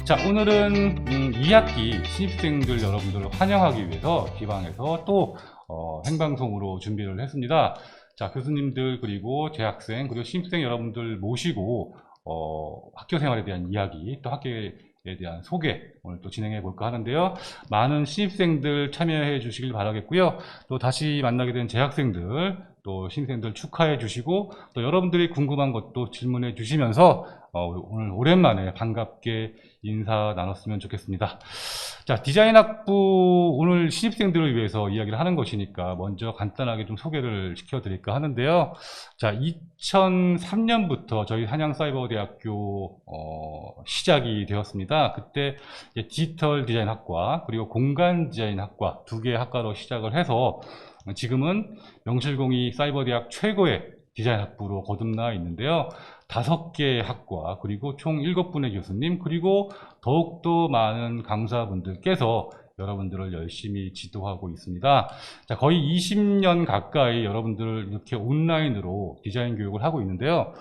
자, 오늘은 2학기 신입생들 여러분들을 환영하기 위해서 기방에서 또 생방송으로 준비를 했습니다. 자, 교수님들 그리고 재학생 그리고 신입생 여러분들 모시고 학교 생활에 대한 이야기 또 학교에 대한 소개 오늘 또 진행해 볼까 하는데요. 많은 신입생들 참여해 주시길 바라겠고요. 또 다시 만나게 된 재학생들 또 신입생들 축하해 주시고 또 여러분들이 궁금한 것도 질문해 주시면서 오늘 오랜만에 반갑게 인사 나눴으면 좋겠습니다. 자, 디자인학부 오늘 신입생들을 위해서 이야기를 하는 것이니까 먼저 간단하게 좀 소개를 시켜드릴까 하는데요. 자, 2003년부터 저희 한양사이버대학교 시작이 되었습니다. 그때 디지털 디자인학과 그리고 공간디자인학과 두 개의 학과로 시작을 해서 지금은 명실공히 사이버대학 최고의 디자인학부로 거듭나 있는데요. 5개의 학과 그리고 총 7분의 교수님 그리고 더욱더 많은 강사분들께서 여러분들을 열심히 지도하고 있습니다. 자, 거의 20년 가까이 여러분들을 이렇게 온라인으로 디자인 교육을 하고 있는데요.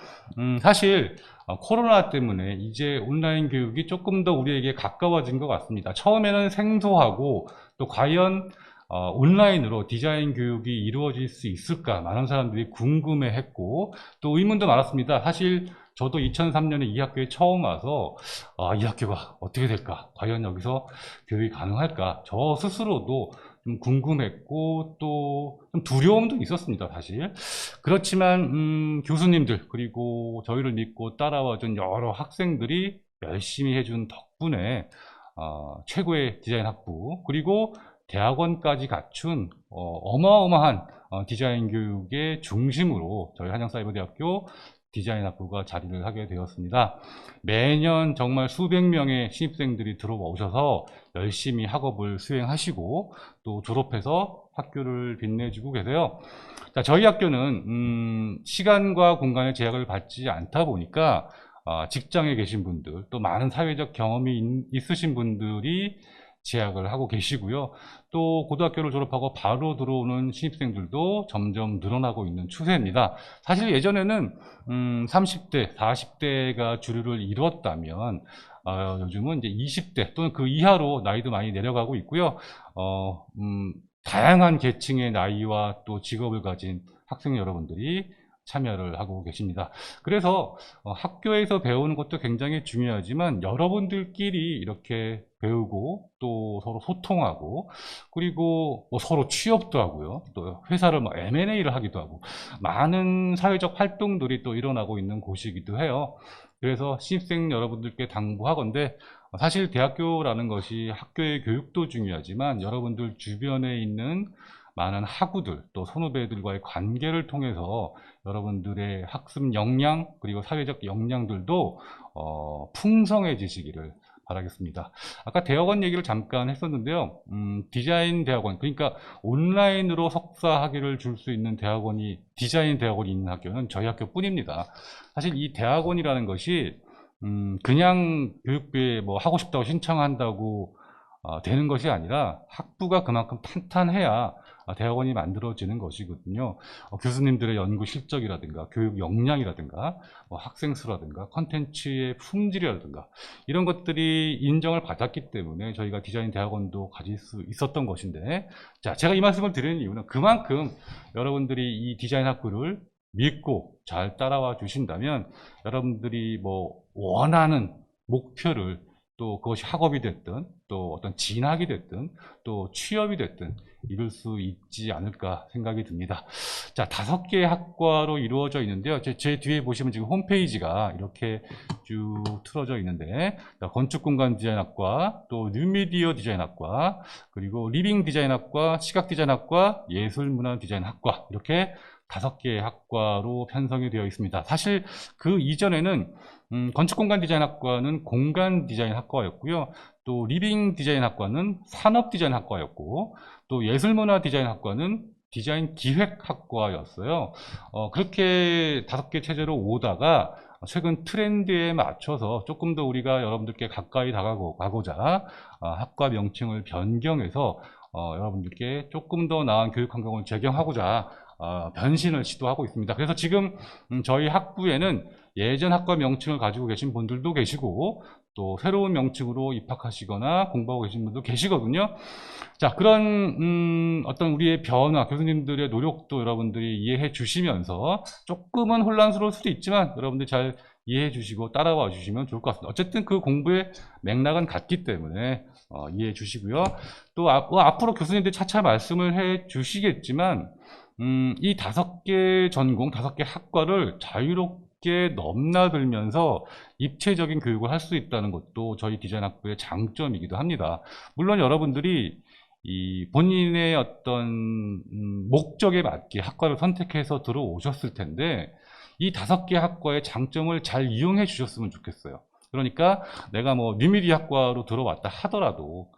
사실 코로나 때문에 이제 온라인 교육이 조금 더 우리에게 가까워진 것 같습니다. 처음에는 생소하고 또 과연 온라인으로 디자인 교육이 이루어질 수 있을까 많은 사람들이 궁금해했고 또 의문도 많았습니다. 사실 저도 2003년에 이 학교에 처음 와서 이 학교가 어떻게 될까, 과연 여기서 교육이 가능할까, 저 스스로도 좀 궁금했고 또 좀 두려움도 있었습니다. 사실 그렇지만 교수님들 그리고 저희를 믿고 따라와준 여러 학생들이 열심히 해준 덕분에 최고의 디자인 학부 그리고 대학원까지 갖춘 어마어마한 디자인 교육의 중심으로 저희 한양사이버대학교 디자인학부가 자리를 하게 되었습니다. 매년 정말 수백 명의 신입생들이 들어오셔서 열심히 학업을 수행하시고 또 졸업해서 학교를 빛내주고 계세요. 자, 저희 학교는 시간과 공간의 제약을 받지 않다 보니까 직장에 계신 분들 또 많은 사회적 경험이 있으신 분들이 재학을 하고 계시고요. 또 고등학교를 졸업하고 바로 들어오는 신입생들도 점점 늘어나고 있는 추세입니다. 사실 예전에는 30대, 40대가 주류를 이뤘다면 요즘은 이제 20대 또는 그 이하로 나이도 많이 내려가고 있고요. 다양한 계층의 나이와 또 직업을 가진 학생 여러분들이 참여를 하고 계십니다. 그래서 학교에서 배우는 것도 굉장히 중요하지만 여러분들끼리 이렇게 배우고 또 서로 소통하고 그리고 서로 취업도 하고요. 또 회사를 M&A를 하기도 하고 많은 사회적 활동들이 또 일어나고 있는 곳이기도 해요. 그래서 신입생 여러분들께 당부하건대 사실 대학교라는 것이 학교의 교육도 중요하지만 여러분들 주변에 있는 많은 학우들 또 선후배들과의 관계를 통해서 여러분들의 학습 역량 그리고 사회적 역량들도 풍성해지시기를 바라겠습니다. 아까 대학원 얘기를 잠깐 했었는데요. 디자인 대학원 그러니까 온라인으로 석사 학위를 줄 수 있는 대학원이 디자인 대학원이 있는 학교는 저희 학교뿐입니다. 사실 이 대학원이라는 것이 그냥 교육부에 뭐 하고 싶다고 신청한다고 되는 것이 아니라 학부가 그만큼 탄탄해야 대학원이 만들어지는 것이거든요. 교수님들의 연구 실적이라든가 교육 역량이라든가 학생 수라든가 컨텐츠의 품질이라든가 이런 것들이 인정을 받았기 때문에 저희가 디자인 대학원도 가질 수 있었던 것인데, 자, 제가 이 말씀을 드리는 이유는 그만큼 여러분들이 이 디자인 학부를 믿고 잘 따라와 주신다면 여러분들이 뭐 원하는 목표를 또 그것이 학업이 됐든 또 어떤 진학이 됐든 또 취업이 됐든 이룰 수 있지 않을까 생각이 듭니다. 자, 5개의 학과로 이루어져 있는데요. 제 뒤에 보시면 지금 홈페이지가 이렇게 쭉 틀어져 있는데 건축공간 디자인학과 또 뉴미디어 디자인학과 그리고 리빙 디자인학과 시각디자인학과 예술문화 디자인학과 이렇게 5개의 학과로 편성이 되어 있습니다. 사실 그 이전에는 건축공간 디자인학과는 공간 디자인학과였고요. 또 리빙 디자인학과는 산업 디자인학과였고 또 예술문화 디자인학과는 디자인 기획학과였어요. 그렇게 5개 체제로 오다가 최근 트렌드에 맞춰서 조금 더 우리가 여러분들께 가까이 다가가고자 학과 명칭을 변경해서 여러분들께 조금 더 나은 교육 환경을 제공하고자 변신을 시도하고 있습니다. 그래서 지금 저희 학부에는 예전 학과 명칭을 가지고 계신 분들도 계시고 또 새로운 명칭으로 입학하시거나 공부하고 계신 분도 계시거든요. 자, 그런 어떤 우리의 변화, 교수님들의 노력도 여러분들이 이해해 주시면서 조금은 혼란스러울 수도 있지만 여러분들이 잘 이해해 주시고 따라와 주시면 좋을 것 같습니다. 어쨌든 그 공부의 맥락은 같기 때문에 이해해 주시고요. 또 앞으로 교수님들이 차차 말씀을 해 주시겠지만 이 5개 전공, 5개 학과를 자유롭게 넘나들면서 입체적인 교육을 할 수 있다는 것도 저희 디자인학부의 장점이기도 합니다. 물론 여러분들이 이 본인의 어떤 목적에 맞게 학과를 선택해서 들어오셨을 텐데 이 5개 학과의 장점을 잘 이용해 주셨으면 좋겠어요. 그러니까 내가 뭐 뉴미디 학과로 들어왔다 하더라도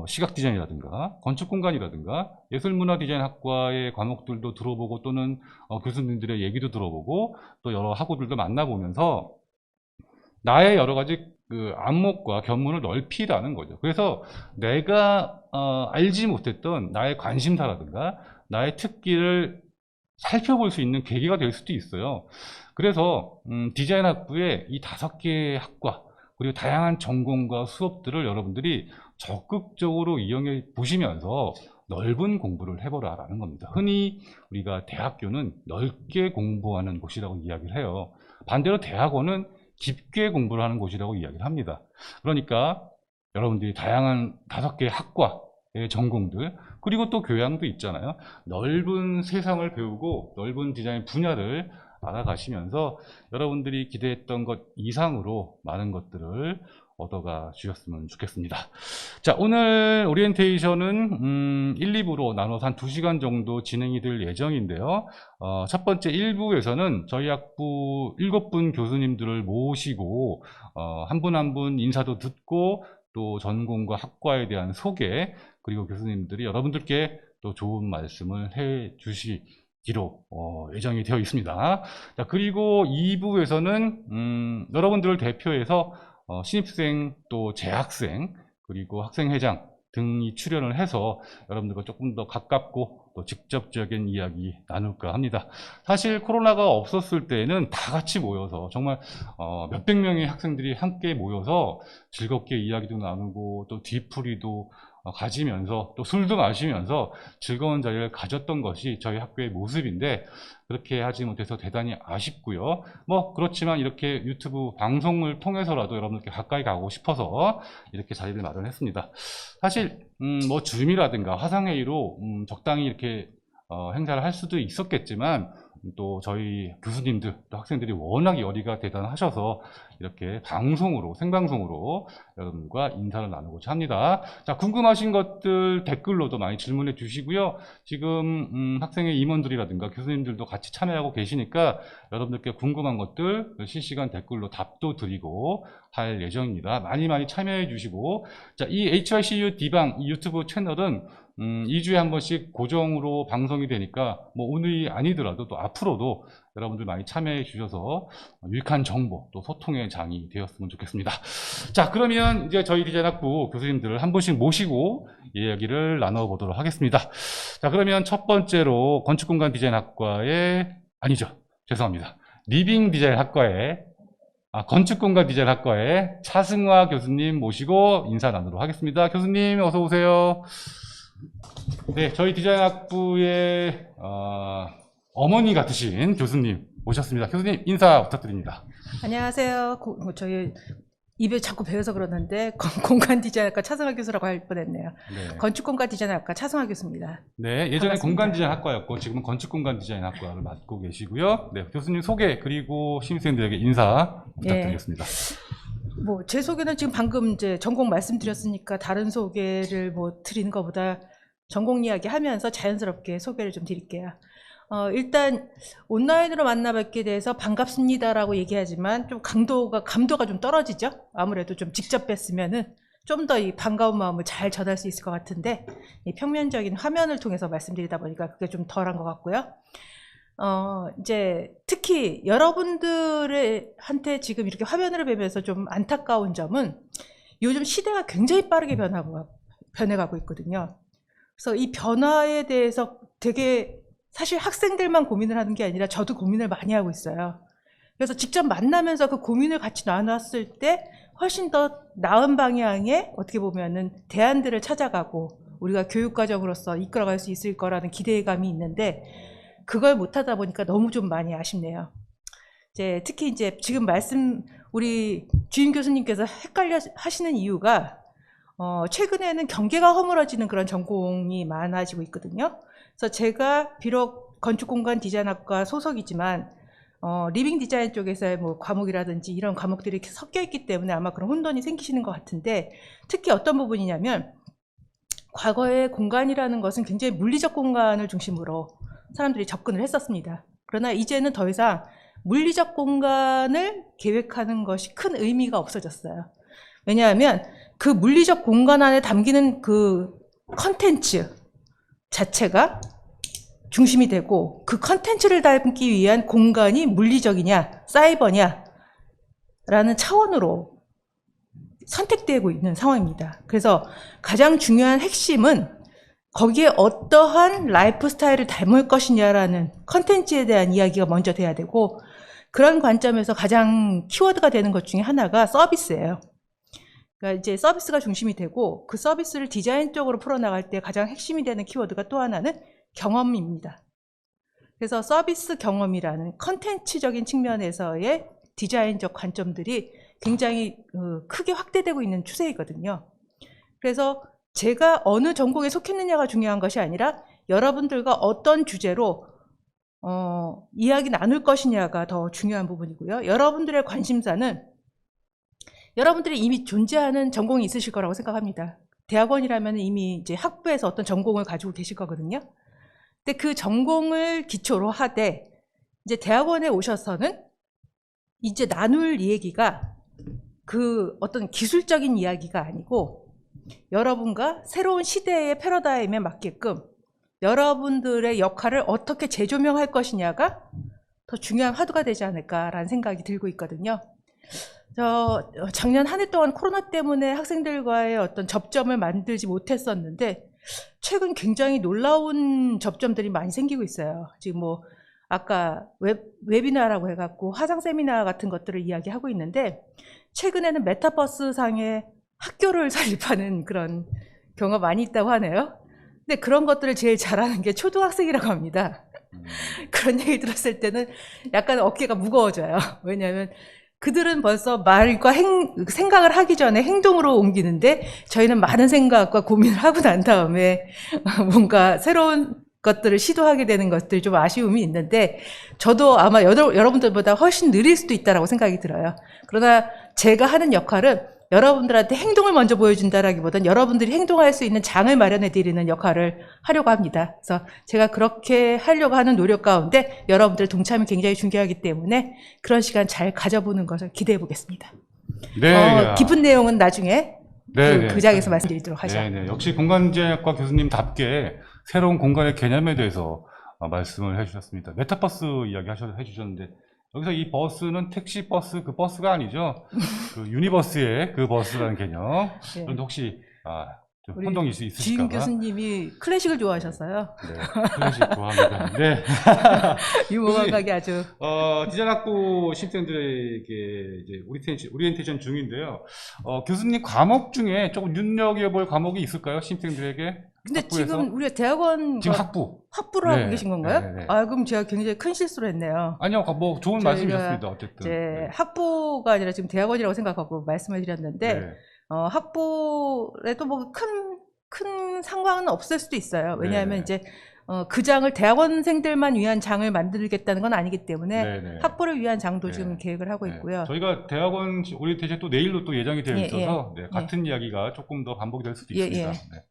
시각 디자인이라든가 건축 공간이라든가 예술문화 디자인 학과의 과목들도 들어보고 또는 교수님들의 얘기도 들어보고 또 여러 학우들도 만나보면서 나의 여러 가지 그 안목과 견문을 넓히라는 거죠. 그래서 내가 알지 못했던 나의 관심사라든가 나의 특기를 살펴볼 수 있는 계기가 될 수도 있어요. 그래서 디자인 학부의 이 5개 학과 그리고 다양한 전공과 수업들을 여러분들이 적극적으로 이용해 보시면서 넓은 공부를 해보라라는 겁니다. 흔히 우리가 대학교는 넓게 공부하는 곳이라고 이야기를 해요. 반대로 대학원은 깊게 공부를 하는 곳이라고 이야기를 합니다. 그러니까 여러분들이 다양한 5개의 학과의 전공들 그리고 또 교양도 있잖아요. 넓은 세상을 배우고 넓은 디자인 분야를 알아가시면서 여러분들이 기대했던 것 이상으로 많은 것들을 얻어가 주셨으면 좋겠습니다. 자, 오늘 오리엔테이션은 1, 2부로 나눠서 한 2시간 정도 진행이 될 예정인데요. 첫 번째 1부에서는 저희 학부 7분 교수님들을 모시고 한 분 한 분 인사도 듣고 또 전공과 학과에 대한 소개 그리고 교수님들이 여러분들께 또 좋은 말씀을 해 주시기로 예정이 되어 있습니다. 자, 그리고 2부에서는 여러분들을 대표해서 신입생 또 재학생 그리고 학생회장 등이 출연을 해서 여러분들과 조금 더 가깝고 또 직접적인 이야기 나눌까 합니다. 사실 코로나가 없었을 때는 다 같이 모여서 정말 몇백 명의 학생들이 함께 모여서 즐겁게 이야기도 나누고 또 뒤풀이도 가지면서 또 술도 마시면서 즐거운 자리를 가졌던 것이 저희 학교의 모습인데 그렇게 하지 못해서 대단히 아쉽고요. 뭐 그렇지만 이렇게 유튜브 방송을 통해서라도 여러분들께 가까이 가고 싶어서 이렇게 자리를 마련했습니다. 사실 뭐 줌이라든가 화상회의로 적당히 이렇게 행사를 할 수도 있었겠지만 또 저희 교수님들 또 학생들이 워낙 열의가 대단하셔서 이렇게 방송으로 생방송으로 여러분과 인사를 나누고자 합니다. 자, 궁금하신 것들 댓글로도 많이 질문해 주시고요. 지금 학생의 임원들이라든가 교수님들도 같이 참여하고 계시니까 여러분들께 궁금한 것들 실시간 댓글로 답도 드리고 할 예정입니다. 많이 참여해 주시고, 자, 이 HYCU D방 이 유튜브 채널은 2주에 한 번씩 고정으로 방송이 되니까 뭐 오늘이 아니더라도 또 앞으로도 여러분들 많이 참여해 주셔서 유익한 정보 또 소통의 장이 되었으면 좋겠습니다. 자, 그러면 이제 저희 디자인학부 교수님들을 한 분씩 모시고 이야기를 나눠보도록 하겠습니다. 자, 그러면 첫 번째로 건축공간 디자인학과의 아니죠, 죄송합니다, 리빙 디자인학과의 건축공간 디자인학과의 차승화 교수님 모시고 인사 나누도록 하겠습니다. 교수님 어서 오세요. 네, 저희 디자인학부의 어머니 같으신 교수님 모셨습니다. 교수님 인사 부탁드립니다. 안녕하세요. 저희 입에 자꾸 배워서 그러는데 공간 디자인학과 차승화 교수라고 할 뻔했네요. 네. 건축공간 디자인학과 차승화 교수입니다. 네, 예전에 반갑습니다. 공간 디자인학과였고 지금은 건축공간 디자인학과를 맡고 계시고요. 네, 교수님 소개 그리고 신입생들에게 인사 부탁드리겠습니다. 뭐 제 소개는 지금 방금 이제 전공 말씀드렸으니까 다른 소개를 뭐 드리는 것보다 전공 이야기 하면서 자연스럽게 소개를 좀 드릴게요. 일단 온라인으로 만나뵙게 돼서 반갑습니다라고 얘기하지만 좀 감도가 좀 떨어지죠. 아무래도 좀 직접 뵀으면은 좀 더 이 반가운 마음을 잘 전할 수 있을 것 같은데 이 평면적인 화면을 통해서 말씀드리다 보니까 그게 좀 덜한 것 같고요. 이제 특히 여러분들한테 지금 이렇게 화면을 뵈면서 좀 안타까운 점은 요즘 시대가 굉장히 빠르게 변해가고 있거든요. 그래서 이 변화에 대해서 되게 사실 학생들만 고민을 하는 게 아니라 저도 고민을 많이 하고 있어요. 그래서 직접 만나면서 그 고민을 같이 나눴을 때 훨씬 더 나은 방향의 어떻게 보면은 대안들을 찾아가고 우리가 교육과정으로서 이끌어갈 수 있을 거라는 기대감이 있는데 그걸 못하다 보니까 너무 좀 많이 아쉽네요. 이제 특히 이제 지금 우리 주임 교수님께서 헷갈려 하시는 이유가 최근에는 경계가 허물어지는 그런 전공이 많아지고 있거든요. 그래서 제가 비록 건축공간 디자인학과 소속이지만 리빙 디자인 쪽에서의 뭐 과목이라든지 이런 과목들이 이렇게 섞여 있기 때문에 아마 그런 혼돈이 생기시는 것 같은데 특히 어떤 부분이냐면 과거의 공간이라는 것은 굉장히 물리적 공간을 중심으로 사람들이 접근을 했었습니다. 그러나 이제는 더 이상 물리적 공간을 계획하는 것이 큰 의미가 없어졌어요. 왜냐하면 그 물리적 공간 안에 담기는 그 컨텐츠 자체가 중심이 되고 그 컨텐츠를 담기 위한 공간이 물리적이냐 사이버냐 라는 차원으로 선택되고 있는 상황입니다. 그래서 가장 중요한 핵심은 거기에 어떠한 라이프 스타일을 담을 것이냐라는 컨텐츠에 대한 이야기가 먼저 돼야 되고 그런 관점에서 가장 키워드가 되는 것 중에 하나가 서비스예요. 그러니까 이제 서비스가 중심이 되고 그 서비스를 디자인 쪽으로 풀어나갈 때 가장 핵심이 되는 키워드가 또 하나는 경험입니다. 그래서 서비스 경험이라는 컨텐츠적인 측면에서의 디자인적 관점들이 굉장히 크게 확대되고 있는 추세이거든요. 그래서 제가 어느 전공에 속했느냐가 중요한 것이 아니라 여러분들과 어떤 주제로 이야기 나눌 것이냐가 더 중요한 부분이고요. 여러분들의 관심사는 여러분들이 이미 존재하는 전공이 있으실 거라고 생각합니다. 대학원이라면 이미 이제 학부에서 어떤 전공을 가지고 계실 거거든요. 근데 그 전공을 기초로 하되 이제 대학원에 오셔서는 이제 나눌 얘기가 그 어떤 기술적인 이야기가 아니고 여러분과 새로운 시대의 패러다임에 맞게끔 여러분들의 역할을 어떻게 재조명할 것이냐가 더 중요한 화두가 되지 않을까라는 생각이 들고 있거든요. 작년 한 해 동안 코로나 때문에 학생들과의 어떤 접점을 만들지 못했었는데 최근 굉장히 놀라운 접점들이 많이 생기고 있어요. 지금 뭐 아까 웨비나라고 해갖고 화상 세미나 같은 것들을 이야기하고 있는데 최근에는 메타버스 상에 학교를 설립하는 그런 경우가 많이 있다고 하네요. 근데 그런 것들을 제일 잘하는 게 초등학생이라고 합니다. 그런 얘기 들었을 때는 약간 어깨가 무거워져요. 왜냐하면 그들은 벌써 말과 생각을 하기 전에 행동으로 옮기는데 저희는 많은 생각과 고민을 하고 난 다음에 뭔가 새로운 것들을 시도하게 되는 것들이 좀 아쉬움이 있는데 저도 아마 여러분들보다 훨씬 느릴 수도 있다고 생각이 들어요. 그러나 제가 하는 역할은 여러분들한테 행동을 먼저 보여준다라기보다는 여러분들이 행동할 수 있는 장을 마련해 드리는 역할을 하려고 합니다. 그래서 제가 그렇게 하려고 하는 노력 가운데 여러분들의 동참이 굉장히 중요하기 때문에 그런 시간 잘 가져보는 것을 기대해 보겠습니다. 네. 깊은 내용은 나중에 네, 그 장에서 말씀드리도록 하죠. 네. 역시 공간제약과 교수님답게 새로운 공간의 개념에 대해서 말씀을 해주셨습니다. 메타버스 이야기 해주셨는데 여기서 이 버스는 택시 버스 그 버스가 아니죠. 그 유니버스의 그 버스라는 개념. 네. 그런데 혹시 좀 혼동이 있으실까 주임 봐. 교수님이 클래식을 좋아하셨어요. 네, 클래식 좋아합니다. 네. 유머감각이 아주. 디자인학부 신입생들에게 이제 오리엔테이션 중인데요. 교수님 과목 중에 조금 눈여겨볼 과목이 있을까요? 신입생들에게? 근데 학부에서? 지금 우리가 대학원 지금 학부를 하고 계신 건가요? 네. 그럼 제가 굉장히 큰 실수를 했네요. 아니요, 뭐 좋은 저희가 말씀이셨습니다. 어쨌든. 이제 학부가 아니라 지금 대학원이라고 생각하고 말씀을 드렸는데 네. 학부에도 뭐 큰 상관은 없을 수도 있어요. 왜냐하면 네. 이제 그 장을 대학원생들만 위한 장을 만들겠다는 건 아니기 때문에 네. 학부를 위한 장도 네. 지금 계획을 하고 있고요. 저희가 대학원 오리엔테이션 또 내일로 또 예정이 되어 예, 있어서 네, 같은 이야기가 조금 더 반복이 될 수도 있습니다. 네.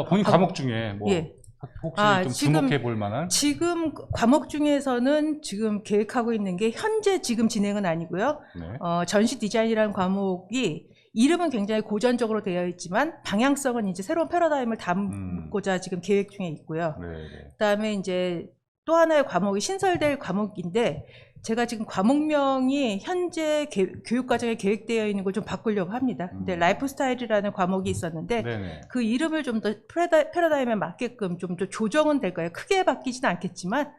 본인 과목 중에 뭐 혹시 좀 주목해 볼 만한? 지금 과목 중에서는 지금 계획하고 있는 게 현재 지금 진행은 아니고요. 네. 전시 디자인이라는 과목이 이름은 굉장히 고전적으로 되어 있지만 방향성은 이제 새로운 패러다임을 담고자 지금 계획 중에 있고요. 네. 그다음에 이제 또 하나의 과목이 신설될 과목인데 제가 지금 과목명이 현재 교육과정에 계획되어 있는 걸 좀 바꾸려고 합니다. 근데 라이프 스타일이라는 과목이 있었는데 네네. 그 이름을 좀 더 패러다임에 맞게끔 좀 더 조정은 될 거예요. 크게 바뀌지는 않겠지만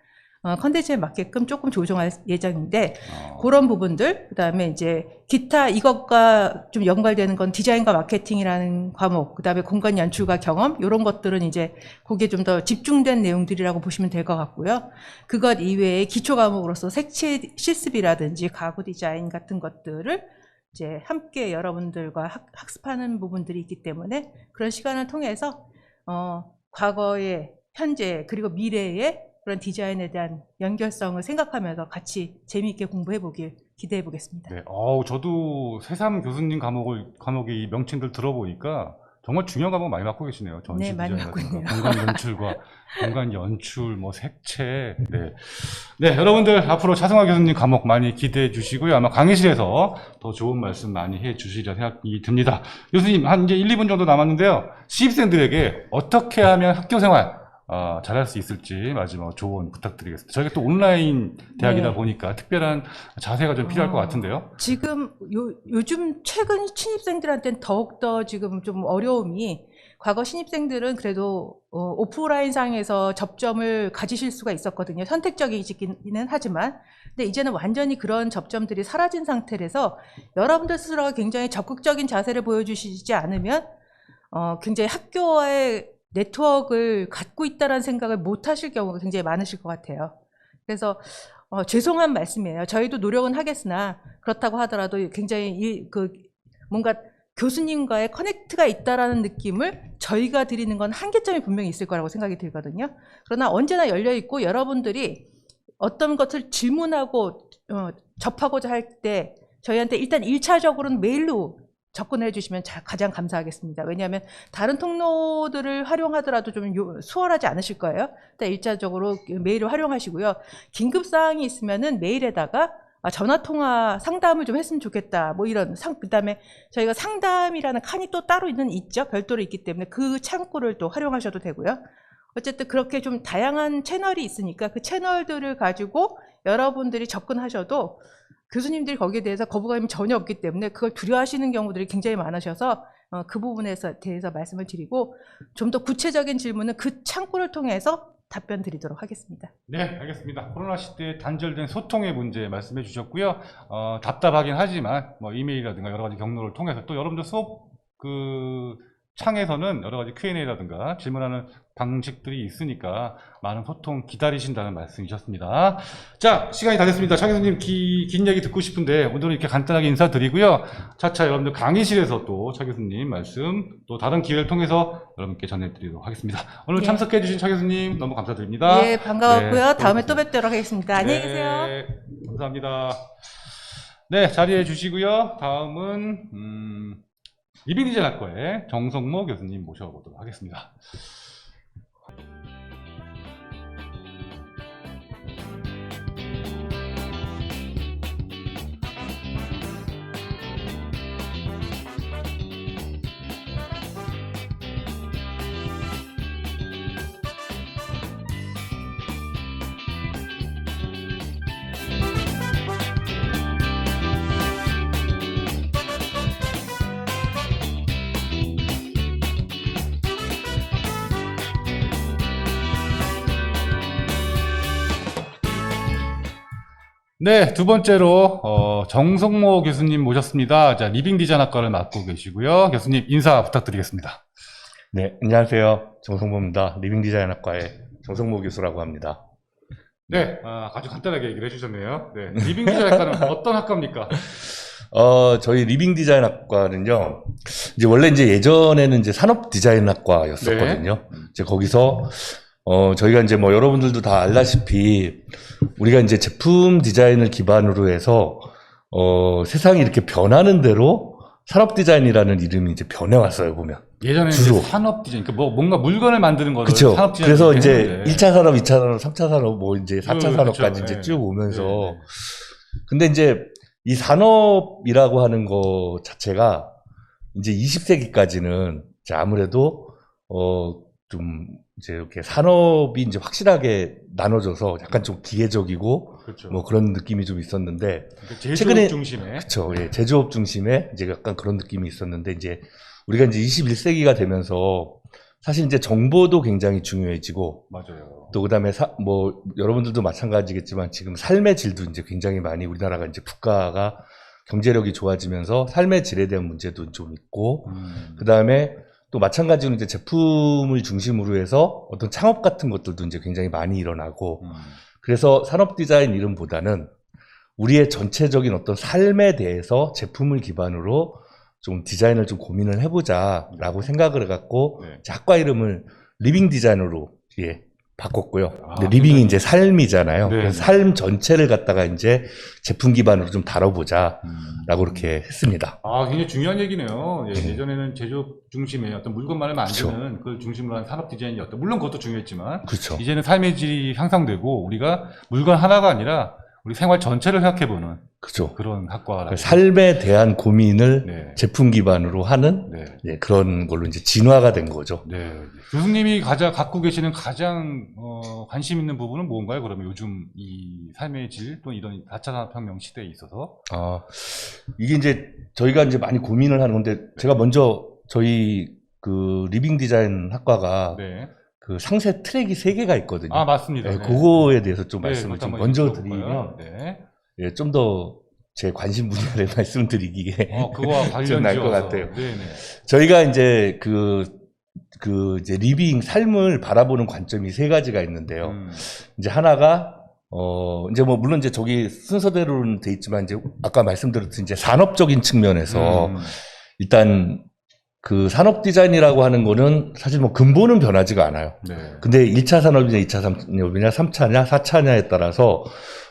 컨텐츠에 맞게끔 조금 조정할 예정인데 그런 부분들, 그다음에 이제 기타 이것과 좀 연관되는 건 디자인과 마케팅이라는 과목, 그다음에 공간 연출과 경험 이런 것들은 이제 거기에 좀 더 집중된 내용들이라고 보시면 될 것 같고요. 그것 이외에 기초 과목으로서 색채 실습이라든지 가구 디자인 같은 것들을 이제 함께 여러분들과 학습하는 부분들이 있기 때문에 그런 시간을 통해서 과거의 현재 그리고 미래의 그런 디자인에 대한 연결성을 생각하면서 같이 재미있게 공부해 보길 기대해 보겠습니다. 네, 저도 새삼 교수님 과목의 이 명칭들 들어보니까 정말 중요한 과목 많이 맡고 계시네요. 전시 네, 많이 맡고 디자인이라든가 있네요. 공간 연출과 공간 연출, 뭐 색채. 네, 네, 여러분들 앞으로 차승화 교수님 과목 많이 기대해 주시고요. 아마 강의실에서 더 좋은 말씀 많이 해 주시리라 생각이 듭니다. 교수님 한 이제 1, 2분 정도 남았는데요. 신입생들에게 어떻게 하면 학교 생활 잘할 수 있을지 마지막 조언 부탁드리겠습니다. 저희가 또 온라인 대학이다 네. 보니까 특별한 자세가 좀 필요할 것 같은데요. 지금 요즘 최근 신입생들한테는 더욱더 지금 좀 어려움이, 과거 신입생들은 그래도 오프라인 상에서 접점을 가지실 수가 있었거든요. 선택적이기는 하지만. 근데 이제는 완전히 그런 접점들이 사라진 상태라서 여러분들 스스로가 굉장히 적극적인 자세를 보여주시지 않으면 굉장히 학교와의 네트워크를 갖고 있다는 생각을 못 하실 경우가 굉장히 많으실 것 같아요. 그래서 죄송한 말씀이에요. 저희도 노력은 하겠으나 그렇다고 하더라도 굉장히 뭔가 교수님과의 커넥트가 있다라는 느낌을 저희가 드리는 건 한계점이 분명히 있을 거라고 생각이 들거든요. 그러나 언제나 열려 있고 여러분들이 어떤 것을 질문하고 접하고자 할 때 저희한테 일단 1차적으로는 메일로 접근해 주시면 가장 감사하겠습니다. 왜냐하면 다른 통로들을 활용하더라도 좀 수월하지 않으실 거예요. 일단 1차적으로 메일을 활용하시고요. 긴급사항이 있으면은 메일에다가 전화통화 상담을 좀 했으면 좋겠다. 뭐 이런 그다음에 저희가 상담이라는 칸이 또 따로 있죠. 별도로 있기 때문에 그 창구를 또 활용하셔도 되고요. 어쨌든 그렇게 좀 다양한 채널이 있으니까 그 채널들을 가지고 여러분들이 접근하셔도 교수님들이 거기에 대해서 거부감이 전혀 없기 때문에 그걸 두려워하시는 경우들이 굉장히 많으셔서 그 부분에 대해서 말씀을 드리고 좀 더 구체적인 질문은 그 창구를 통해서 답변 드리도록 하겠습니다. 네, 알겠습니다. 코로나 시대에 단절된 소통의 문제 말씀해 주셨고요. 답답하긴 하지만 뭐 이메일이라든가 여러 가지 경로를 통해서 또 여러분들 수업 창에서는 여러 가지 Q&A라든가 질문하는 방식들이 있으니까 많은 소통 기다리신다는 말씀이셨습니다. 자, 시간이 다 됐습니다. 차 교수님 긴 얘기 듣고 싶은데 오늘은 이렇게 간단하게 인사드리고요. 차차 여러분들 강의실에서 또 차 교수님 말씀 또 다른 기회를 통해서 여러분께 전해드리도록 하겠습니다. 오늘 예. 참석해 주신 차 교수님 너무 감사드립니다. 예, 반가웠고요. 네, 다음에 또 뵙도록 하겠습니다. 안녕히 계세요. 네, 감사합니다. 네, 자리해 주시고요. 다음은 리빙디자인학과의 정성모 교수님 모셔보도록 하겠습니다. 네, 두 번째로 정성모 교수님 모셨습니다. 자, 리빙 디자인학과를 맡고 계시고요. 교수님 인사 부탁드리겠습니다. 네, 안녕하세요. 정성모입니다. 리빙 디자인학과의 정성모 교수라고 합니다. 네, 아주 간단하게 얘기를 해주셨네요. 네, 리빙 디자인학과는 어떤 학과입니까? 저희 리빙 디자인학과는요, 이제 원래 이제 예전에는 이제 산업 디자인학과였었거든요. 이제 거기서 저희가 이제 뭐 여러분들도 다 알다시피 우리가 이제 제품 디자인을 기반으로 해서 세상이 이렇게 변하는 대로 산업 디자인이라는 이름이 이제 변해왔어요, 보면. 예전에는 주로. 이제 산업 디자인, 그러니까 뭐 뭔가 물건을 만드는 거를 그쵸. 산업 디자인. 그래서 이제 했는데. 1차 산업, 2차 산업, 3차 산업, 뭐 이제 4차 산업까지 그쵸. 이제 네. 쭉 오면서. 네. 근데 이제 이 산업이라고 하는 거 자체가 이제 20세기까지는 이제 아무래도 좀 이제 이렇게 산업이 이제 확실하게 나눠져서 약간 좀 기계적이고 그렇죠. 뭐 그런 느낌이 좀 있었는데 제조업 최근에- 중심에. 그렇죠. 예, 제조업 중심에 이제 약간 그런 느낌이 있었는데 이제 우리가 이제 21세기가 되면서 사실 이제 정보도 굉장히 중요해지고 맞아요. 또 그다음에 뭐 여러분들도 마찬가지겠지만 지금 삶의 질도 이제 굉장히 많이 우리나라가 이제 국가가 경제력이 좋아지면서 삶의 질에 대한 문제도 좀 있고 그다음에 또 마찬가지로 이제 제품을 중심으로 해서 어떤 창업 같은 것들도 이제 굉장히 많이 일어나고 그래서 산업 디자인 이름보다는 우리의 전체적인 어떤 삶에 대해서 제품을 기반으로 좀 디자인을 좀 고민을 해보자라고 생각을 해갖고 네. 학과 이름을 리빙 디자이너로 예, 바꿨고요. 아, 근데 리빙이 굉장히- 이제 삶이잖아요. 네, 그래서 네. 삶 전체를 갖다가 이제 제품 기반으로 좀 다뤄보자라고 이렇게 했습니다. 아, 굉장히 중요한 얘기네요. 예, 네. 예전에는 제조 중심의 어떤 물건만을 만드는 그걸 중심으로 한 산업 디자인이었다. 물론 그것도 중요했지만 그렇죠. 이제는 삶의 질이 향상되고 우리가 물건 하나가 아니라 우리 생활 전체를 생각해보는 그렇죠. 그런 학과라고. 삶에 대한 고민을 네. 제품 기반으로 하는 네. 예, 그런 걸로 이제 진화가 된 거죠. 네. 교수님이 갖고 계시는 가장 관심 있는 부분은 뭔가요? 그러면 요즘 이 삶의 질 또는 이런 4차 산업혁명 시대에 있어서 아, 이게 이제 저희가 이제 많이 고민을 하는 건데 제가 먼저 저희 그 리빙 디자인 학과가 네. 그 상세 트랙이 3개가 있거든요. 아, 맞습니다. 네, 네. 그거에 대해서 좀 네, 말씀을 그것도 좀 한번 먼저 여쭤볼까요? 드리면 네. 예, 좀 더 제 관심 분야를 말씀드리기에 그거와 좀 관련 나을 것 지어서. 같아요. 네네. 저희가 이제 이제 리빙 삶을 바라보는 관점이 3가지가 있는데요. 이제 하나가 이제 뭐 물론 이제 저기 순서대로는 돼 있지만 이제 아까 말씀드렸듯이 이제 산업적인 측면에서 일단 그 산업 디자인이라고 하는 거는 사실 뭐 근본은 변하지가 않아요. 네. 근데 1차 산업이냐 2차 산업이냐 3차냐 4차냐에 따라서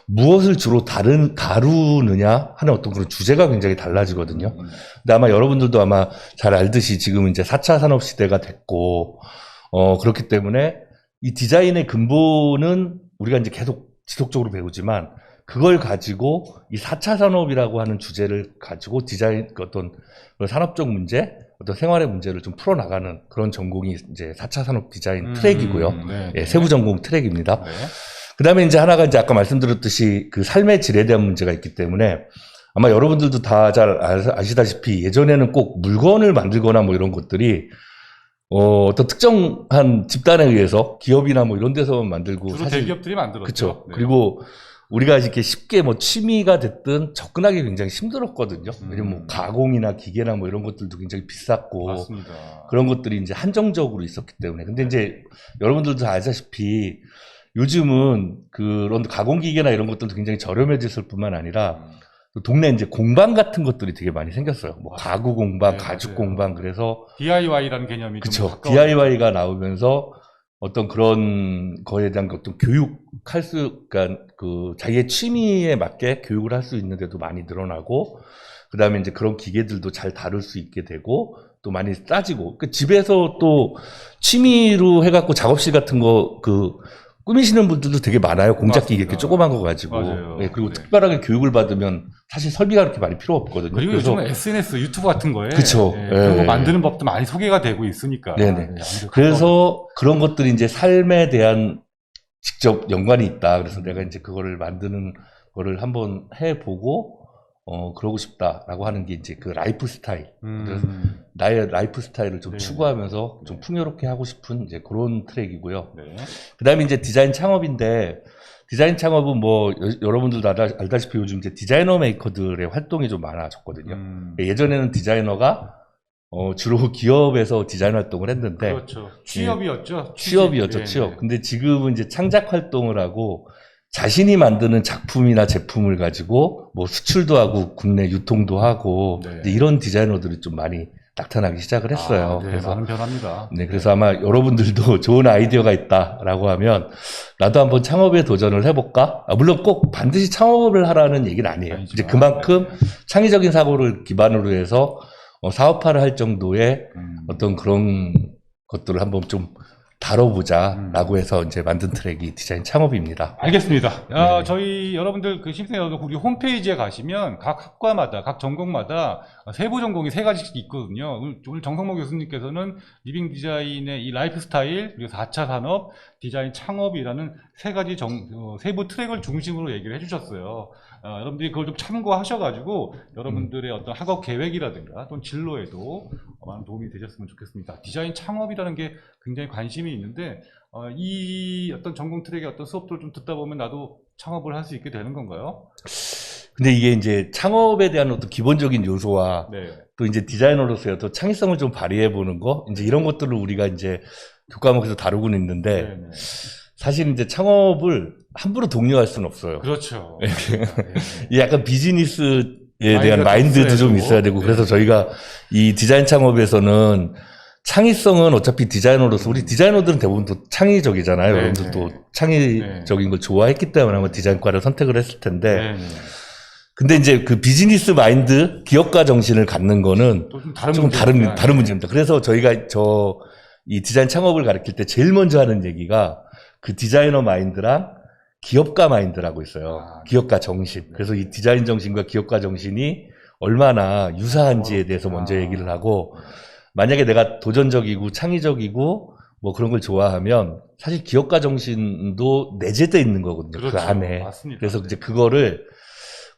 무엇을 주로 다루느냐 하는 어떤 그런 주제가 굉장히 달라지거든요. 근데 아마 여러분들도 아마 잘 알듯이 지금 이제 4차 산업 시대가 됐고, 그렇기 때문에 이 디자인의 근본은 우리가 이제 계속 지속적으로 배우지만 그걸 가지고 이 4차 산업이라고 하는 주제를 가지고 디자인, 어떤 산업적 문제, 어떤 생활의 문제를 좀 풀어나가는 그런 전공이 이제 4차 산업 디자인 트랙이고요. 네. 예, 세부 전공 트랙입니다. 네. 그 다음에 이제 하나가 이제 아까 말씀드렸듯이 그 삶의 질에 대한 문제가 있기 때문에 아마 여러분들도 다 잘 아시다시피 예전에는 꼭 물건을 만들거나 뭐 이런 것들이 어떤 특정한 집단에 의해서 기업이나 뭐 이런 데서만 만들고 주로 사실 대기업들이 만들었죠. 그렇죠. 네. 그리고 우리가 이렇게 쉽게 뭐 취미가 됐든 접근하기 굉장히 힘들었거든요. 왜냐면 뭐 가공이나 기계나 뭐 이런 것들도 굉장히 비쌌고 맞습니다. 그런 것들이 이제 한정적으로 있었기 때문에. 근데 이제 여러분들도 다 아시다시피 요즘은 그런 가공기계나 이런 것들도 굉장히 저렴해졌을 뿐만 아니라 또 동네 이제 공방 같은 것들이 되게 많이 생겼어요. 뭐 가구 공방, 네, 가죽 맞아요. 공방. 그래서 DIY라는 개념이 좀 그쵸. 가까워졌죠. DIY가 나오면서 어떤 그런 거에 대한 어떤 교육할 그러니까 그 자기의 취미에 맞게 교육을 할 수 있는 데도 많이 늘어나고, 그 다음에 이제 그런 기계들도 잘 다룰 수 있게 되고, 또 많이 따지고, 그 집에서 또 취미로 해갖고 작업실 같은 거, 꾸미시는 분들도 되게 많아요. 공작기계 이렇게 맞습니다. 조그만 거 가지고. 맞아요. 네, 그리고 네. 특별하게 교육을 받으면 사실 설비가 그렇게 많이 필요 없거든요. 그리고 그래서 요즘은 SNS, 유튜브 같은 거에 그쵸. 예, 예, 그런 거 예. 만드는 법도 많이 소개가 되고 있으니까. 네네. 예, 아무래도 그래서 그런 것들이 이제 삶에 대한 직접 연관이 있다. 그래서 내가 이제 그거를 만드는 거를 한번 해보고, 그러고 싶다라고 하는 게 이제 그 라이프 스타일. 나의 라이프 스타일을 좀 네. 추구하면서 좀 풍요롭게 하고 싶은 이제 그런 트랙이고요. 네. 그 다음에 이제 디자인 창업인데, 디자인 창업은 뭐 여러분들도 알다시피 요즘 이제 디자이너 메이커들의 활동이 좀 많아졌거든요. 예전에는 디자이너가 주로 기업에서 디자인 활동을 했는데, 그렇죠. 취업이었죠. 취업이었죠, 네, 취업. 네. 근데 지금은 이제 창작 활동을 하고 자신이 만드는 작품이나 제품을 가지고 뭐 수출도 하고 국내 유통도 하고 네. 이제 이런 디자이너들이 좀 많이 나타나기 시작을 했어요. 아, 네, 그래서 많은 변화입니다. 네, 그래서 아마 여러분들도 좋은 아이디어가 있다라고 하면 나도 한번 창업에 도전을 해볼까? 물론 꼭 반드시 창업을 하라는 얘기는 아니에요. 아니지만, 이제 그만큼 네. 창의적인 사고를 기반으로 해서 사업화를 할 정도의 어떤 그런 것들을 한번 좀 다뤄보자라고 해서 이제 만든 트랙이 디자인 창업입니다. 알겠습니다. 네. 저희 여러분들 그 신입생 여러분들 우리 홈페이지에 가시면 각 학과마다 각 전공마다 세부 전공이 3가지씩 있거든요. 오늘 정성모 교수님께서는 리빙 디자인의 이 라이프 스타일 그리고 4차 산업, 디자인 창업이라는 3가지 세부 트랙을 중심으로 얘기를 해주셨어요. 여러분들이 그걸 좀 참고하셔가지고 여러분들의 어떤 학업 계획이라든가 또는 진로에도 많은 도움이 되셨으면 좋겠습니다. 디자인 창업이라는 게 굉장히 관심이 있는데 이 어떤 전공 트랙의 어떤 수업들을 좀 듣다 보면 나도 창업을 할 수 있게 되는 건가요? 근데 이게 이제 창업에 대한 어떤 기본적인 요소와 네. 또 이제 디자이너로서의 어떤 창의성을 좀 발휘해 보는 거, 이제 이런 것들을 우리가 이제 교과목에서 다루고는 있는데 네, 네. 사실 이제 창업을 함부로 독려할 수는 없어요. 그렇죠. 이 약간 비즈니스에 대한 마인드가 마인드도 좀 있어야 있어야 되고, 되고. 그래서 네. 저희가 이 디자인 창업에서는 창의성은 어차피 디자이너로서, 우리 디자이너들은 대부분 또 창의적이잖아요. 네, 여러분들 네. 또 창의적인 걸 좋아했기 때문에 아마 디자인과를 선택을 했을 텐데, 네, 네. 근데 이제 그 비즈니스 마인드, 기업가 정신을 갖는 거는 또 좀 다른 조금 문제입니다. 다른 문제입니다. 그래서 저희가 이 디자인 창업을 가르칠 때 제일 먼저 하는 얘기가 그 디자이너 마인드랑 기업가 마인드라고 있어요. 기업가 정신. 그래서 이 디자인 정신과 기업가 정신이 얼마나 유사한지에 대해서 먼저 얘기를 하고, 만약에 내가 도전적이고 창의적이고 뭐 그런 걸 좋아하면 사실 기업가 정신도 내재되어 있는 거거든요. 그렇죠. 그 안에. 맞습니다. 그래서 이제 그거를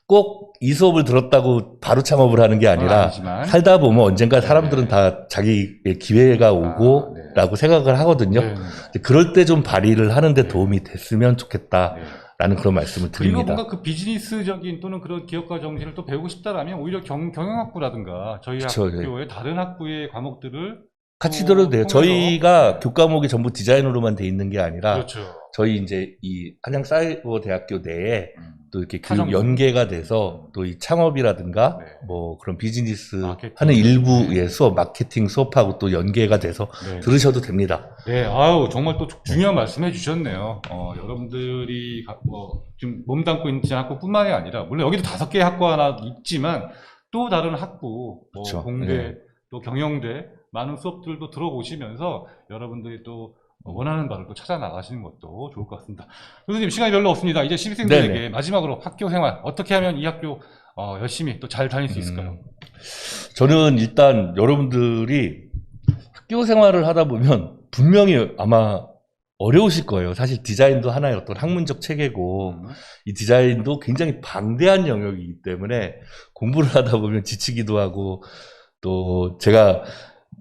꼭 이 수업을 들었다고 바로 창업을 하는 게 아니라 아니지만. 살다 보면 언젠가 네. 사람들은 다 자기의 기회가 오고 네. 라고 생각을 하거든요. 네, 네. 이제 그럴 때 좀 발휘를 하는데 도움이 됐으면 좋겠다라는 네. 그런 말씀을 그리고 드립니다. 뭔가 그 비즈니스적인 또는 그런 기업가 정신을 또 배우고 싶다라면 오히려 경영학부라든가 저희 그쵸, 학교의 다른 학부의 과목들을 같이 들어도 돼요. 통해서- 저희가 네. 교과목이 전부 디자인으로만 돼 있는 게 아니라 그렇죠. 저희 이제 이 한양사이버대학교 내에 또 이렇게 교육 타점. 연계가 돼서 또 이 창업이라든가 네. 뭐 그런 비즈니스 마케팅. 하는 일부의 수업, 마케팅 수업하고 또 연계가 돼서 네. 들으셔도 됩니다. 네, 아유, 정말 또 중요한 말씀 해주셨네요. 여러분들이 지금 몸담고 있는 학부뿐만이 아니라, 물론 여기도 5개의 학과 하나 있지만, 또 다른 학부, 그쵸. 공대, 네. 또 경영대, 많은 수업들도 들어보시면서 여러분들이 또 원하는 바를 또 찾아 나가시는 것도 좋을 것 같습니다. 교수님, 시간이 별로 없습니다. 이제 신입생들에게 네네. 마지막으로 학교 생활, 어떻게 하면 이 학교 열심히 또 잘 다닐 수 있을까요? 저는 일단 여러분들이 학교 생활을 하다 보면 분명히 아마 어려우실 거예요. 사실 디자인도 하나의 어떤 학문적 체계고 이 디자인도 굉장히 방대한 영역이기 때문에 공부를 하다 보면 지치기도 하고, 또 제가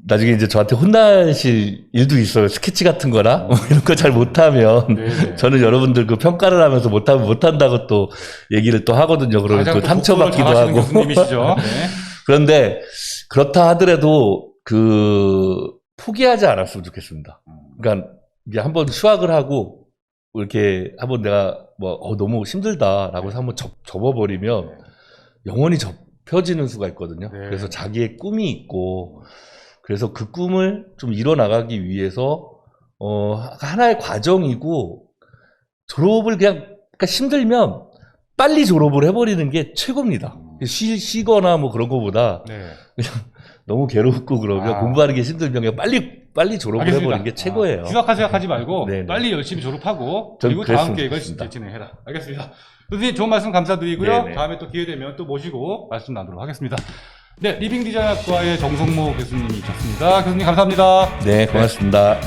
나중에 이제 저한테 혼나실 일도 있어요. 스케치 같은 거나 뭐 이런 거 잘 못하면 네네. 저는 여러분들 그 평가를 하면서 못하면 못한다고 또 얘기를 또 하거든요. 그러면 가장 또 또 독서를 상처받기도 잘하시는 하고. 교수님이시죠. 네. 그런데 그렇다 하더라도 포기하지 않았으면 좋겠습니다. 그러니까 이게 한번 수학을 하고 이렇게 한번 내가 너무 힘들다라고 해서 한번 접어버리면 영원히 접혀지는 수가 있거든요. 네. 그래서 자기의 꿈이 있고, 그래서 그 꿈을 좀 이뤄나가기 위해서 하나의 과정이고, 졸업을 그러니까 힘들면 빨리 졸업을 해버리는 게 최고입니다. 쉬거나 뭐 그런 거보다 네. 너무 괴롭고 그러면 공부하는 게 힘들면 그냥 빨리 졸업을 알겠습니다. 해버리는 게 최고예요. 휴학할 생각하지 말고 네네. 빨리 열심히 졸업하고 전 그리고 다음 그랬으면 계획을 좋겠습니다. 진행해라. 알겠습니다. 교수님 좋은 말씀 감사드리고요. 네네. 다음에 또 기회 되면 또 모시고 말씀 나누도록 하겠습니다. 네, 리빙 디자인학과의 정성모 교수님이셨습니다. 교수님 감사합니다. 네, 고맙습니다.